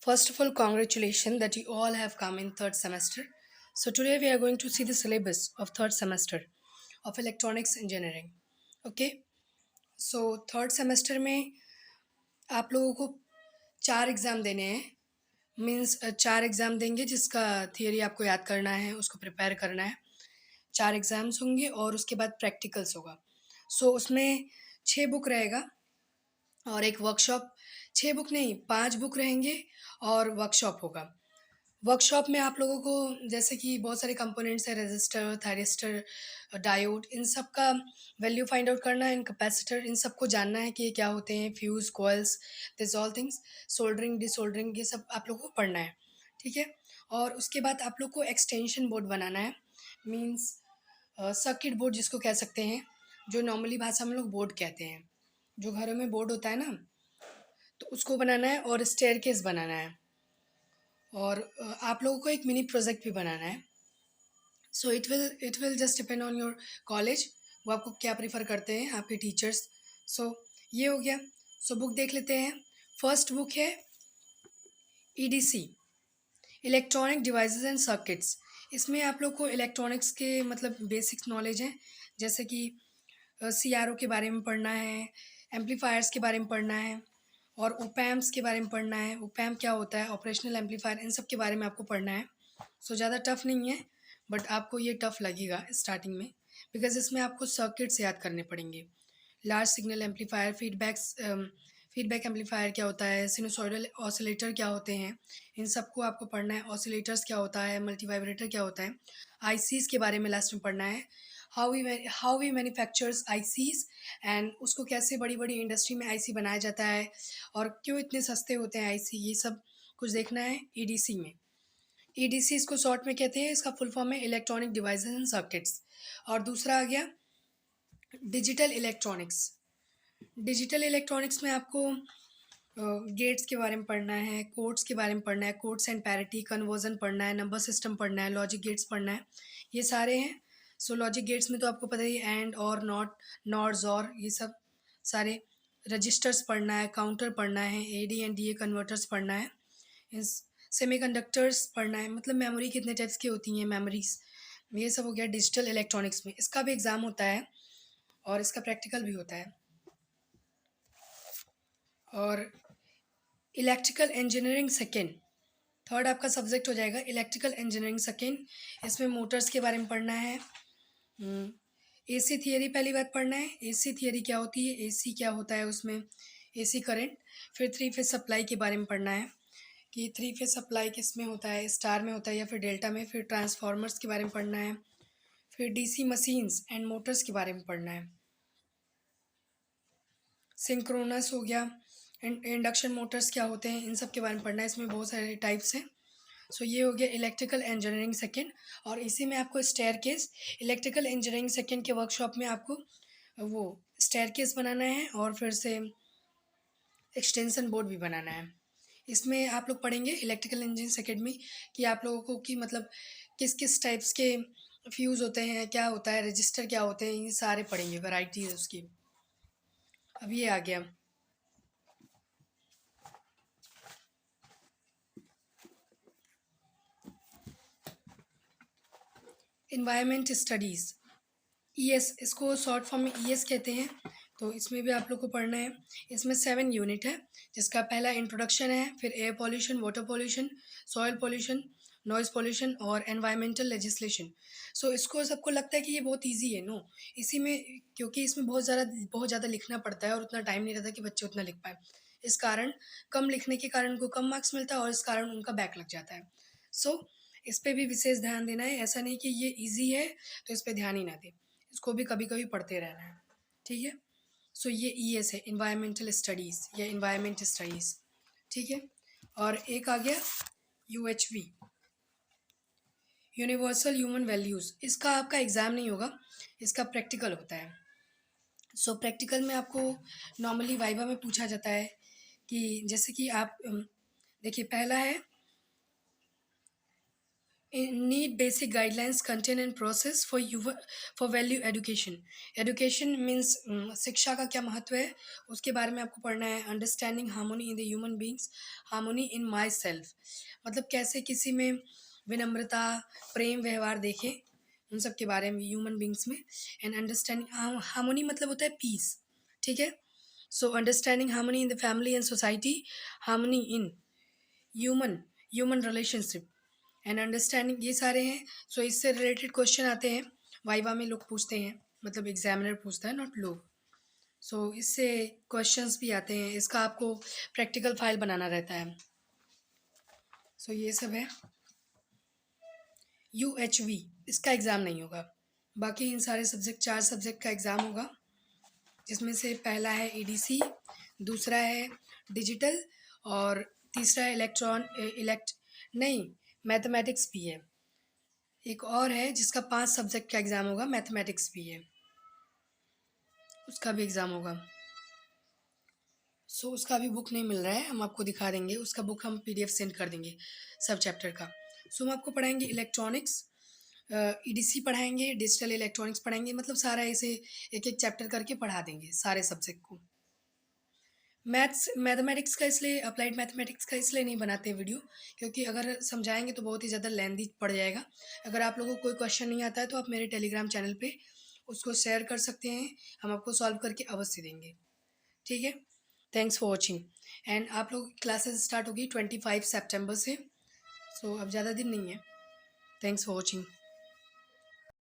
First of all, congratulations that you all have come in third semester. So today we are going to see the syllabus of third semester of electronics engineering. Okay, so third semester में आप लोगों को 4 exam देने हैं means 4 exam देंगे जिसका theory आपको याद करना है उसको प्रिपेयर करना है 4 एग्ज़ाम्स होंगे और उसके बाद प्रैक्टिकल्स होगा सो उसमें 6 बुक रहेगा और एक वर्कशॉप 6 बुक नहीं 5 बुक रहेंगे और वर्कशॉप होगा वर्कशॉप में आप लोगों को जैसे कि बहुत सारे कंपोनेंट्स हैं रेजिस्टर थायरिस्टर डायोड इन सब का वैल्यू फाइंड आउट करना है इन कैपेसिटर इन सब को जानना है कि ये क्या होते हैं fuse coils this all things soldering desoldering ये सब आप लोगों को पढ़ना है ठीक है और उसके बाद आप लोग को एक्सटेंशन बोर्ड बनाना है मीन्स सर्किट बोर्ड जिसको कह सकते हैं जो नॉर्मली भाषा में लोग बोर्ड कहते हैं जो घरों में बोर्ड होता है ना तो उसको बनाना है और स्टेयरकेस बनाना है और आप लोगों को एक मिनी प्रोजेक्ट भी बनाना है so it will just depend on your college वो आपको क्या प्रीफर करते हैं आपके टीचर्स सो ये हो गया सो बुक देख लेते हैं फर्स्ट बुक है EDC electronic devices and circuits इसमें आप लोग को इलेक्ट्रॉनिक्स के मतलब बेसिक्स नॉलेज हैं जैसे कि CRO के बारे में पढ़ना है एम्पलीफायर्स के बारे में पढ़ना है और ओपैम्प्स के बारे में पढ़ना है ओपैम्प क्या होता है ऑपरेशनल एम्पलीफायर इन सब के बारे में आपको पढ़ना है सो ज़्यादा टफ नहीं है बट आपको ये टफ लगेगा स्टार्टिंग में बिकॉज इसमें आपको सर्किट्स याद करने पड़ेंगे large signal amplifier feedback amplifier क्या होता है सिनुसॉइडल ऑसिलेटर क्या होते हैं इन सबको आपको पढ़ना है ऑसिलेटर्स क्या होता है मल्टी वाइब्रेटर क्या होता है आईसीज़ के बारे में लास्ट में पढ़ना है हाउ वी मैन्युफैक्चर्स आईसीज़ एंड उसको कैसे बड़ी बड़ी इंडस्ट्री में आईसी बनाया जाता है और क्यों इतने सस्ते होते हैं आईसी ये सब कुछ देखना है ईडीसी में ईडीसी इसको शॉर्ट में कहते हैं इसका फुल फॉर्म है इलेक्ट्रॉनिक डिवाइसेस एंड सर्किट्स और दूसरा आ गया डिजिटल इलेक्ट्रॉनिक्स डिजिटल इलेक्ट्रॉनिक्स में आपको गेट्स के बारे में पढ़ना है कोड्स के बारे में पढ़ना है कोड्स एंड पैरिटी कन्वर्जन पढ़ना है नंबर सिस्टम पढ़ना है लॉजिक गेट्स पढ़ना है ये सारे हैं सो लॉजिक गेट्स में तो आपको पता ही एंड और नॉट नॉट्स और ये सब सारे रजिस्टर्स पढ़ना है काउंटर पढ़ना है AD एंड DA कन्वर्टर्स पढ़ना है इस सेमीकंडक्टर्स पढ़ना है मतलब मेमोरी कितने टाइप्स की होती हैं मेमोरीज ये सब हो गया डिजिटल इलेक्ट्रॉनिक्स में इसका भी एग्ज़ाम होता है और इसका प्रैक्टिकल भी होता है और इलेक्ट्रिकल इंजीनियरिंग सेकेंड थर्ड आपका सब्जेक्ट हो जाएगा इलेक्ट्रिकल इंजीनियरिंग सेकेंड इसमें मोटर्स के बारे में पढ़ना है AC थियरी पहली बात पढ़ना है AC थियरी क्या होती है AC क्या होता है उसमें AC करंट फिर 3 फेज सप्लाई के बारे में पढ़ना है कि 3 फेज सप्लाई किस में होता है स्टार में होता है या फिर डेल्टा में फिर ट्रांसफार्मर्स के बारे में पढ़ना है फिर DC मशीन्स एंड मोटर्स के बारे में पढ़ना है सिंक्रोनस हो गया इंडक्शन मोटर्स क्या होते हैं इन सब के बारे में पढ़ना है इसमें बहुत सारे टाइप्स हैं सो ये हो गया इलेक्ट्रिकल इंजीनियरिंग सेकेंड और इसी में आपको स्टेयरकेस इलेक्ट्रिकल इंजीनियरिंग सेकेंड के वर्कशॉप में आपको वो स्टेयरकेस बनाना है और फिर से एक्सटेंशन बोर्ड भी बनाना है इसमें आप लोग पढ़ेंगे इलेक्ट्रिकल इंजीनियरिंग सेकेंड में कि आप लोगों को कि मतलब किस किस टाइप्स के फ्यूज़ होते हैं क्या होता है रजिस्टर क्या होते हैं ये सारे पढ़ेंगे वैरायटी है उसकी अब ये आ गया इन्वायरमेंट स्टडीज़ ES इसको शॉर्ट फॉर्म में ES कहते हैं तो इसमें भी आप लोग को पढ़ना है इसमें 7 यूनिट है जिसका पहला इंट्रोडक्शन है फिर air pollution water pollution soil pollution noise pollution और एनवायरमेंटल लेजिस्लेशन सो इसको सबको लगता है कि ये बहुत इजी है नो इसी में क्योंकि इसमें बहुत ज़्यादा लिखना पड़ता है और उतना टाइम नहीं रहता कि बच्चे उतना लिख पाए इस कारण कम लिखने के कारण उनको कम मार्क्स मिलता है और इस कारण उनका बैक लग जाता है सो इस पर भी विशेष ध्यान देना है ऐसा नहीं कि ये ईजी है तो इस पर ध्यान ही ना दें इसको भी कभी कभी पढ़ते रहना है ठीक है सो ये ES है इन्वायरमेंटल स्टडीज़ या इन्वायरमेंट स्टडीज़ ठीक है और एक आ गया UHV यूनिवर्सल ह्यूमन वैल्यूज़ इसका आपका एग्ज़ाम नहीं होगा इसका प्रैक्टिकल होता है सो प्रैक्टिकल में आपको नॉर्मली वाइवा में पूछा जाता है कि जैसे कि आप देखिए पहला है need basic guidelines, content and process for value education. Education means शिक्षा का क्या महत्व है उसके बारे में आपको पढ़ना है. Understanding harmony in the human beings, harmony in my self, मतलब कैसे किसी में विनम्रता, प्रेम, व्यवहार देखे, उन सब के बारे में ह्यूमन बींग्स में. एंड अंडरस्टैंडिंग हार्मोनी मतलब होता है पीस, ठीक है. So understanding harmony in the family and society, harmony in human relationship and understanding, ये सारे हैं. सो इससे रिलेटेड क्वेश्चन आते हैं वाइवा में, लोग पूछते हैं, मतलब एग्जामिनर पूछता है, नॉट लोग. सो इससे क्वेश्चंस भी आते हैं. इसका आपको प्रैक्टिकल फाइल बनाना रहता है. सो ये सब है. UHV इसका एग्ज़ाम नहीं होगा. बाकी इन सारे सब्जेक्ट, 4 सब्जेक्ट का एग्ज़ाम होगा, जिसमें से पहला है EDC, दूसरा है डिजिटल, और तीसरा है मैथमेटिक्स भी है. एक और है जिसका 5 सब्जेक्ट का एग्ज़ाम होगा, मैथमेटिक्स भी है, उसका भी एग्ज़ाम होगा. सो उसका अभी बुक नहीं मिल रहा है, हम आपको दिखा देंगे. उसका बुक हम PDF सेंड कर देंगे सब चैप्टर का. सो हम आपको पढ़ाएंगे इलेक्ट्रॉनिक्स, EDC पढ़ाएंगे, डिजिटल इलेक्ट्रॉनिक्स पढ़ाएंगे, मतलब सारा ऐसे एक एक चैप्टर करके पढ़ा देंगे सारे सब्जेक्ट को. मैथमेटिक्स का इसलिए, अप्लाइड मैथमेटिक्स का इसलिए नहीं बनाते वीडियो, क्योंकि अगर समझाएंगे तो बहुत ही ज़्यादा लेंदी पड़ जाएगा. अगर आप लोगों को कोई क्वेश्चन नहीं आता है तो आप मेरे टेलीग्राम चैनल पे उसको शेयर कर सकते हैं, हम आपको सॉल्व करके अवश्य देंगे, ठीक है. Thanks for watching. एंड आप लोगों की क्लासेस स्टार्ट होगी 25 सितंबर से. सो अब ज़्यादा दिन नहीं है. Thanks for watching.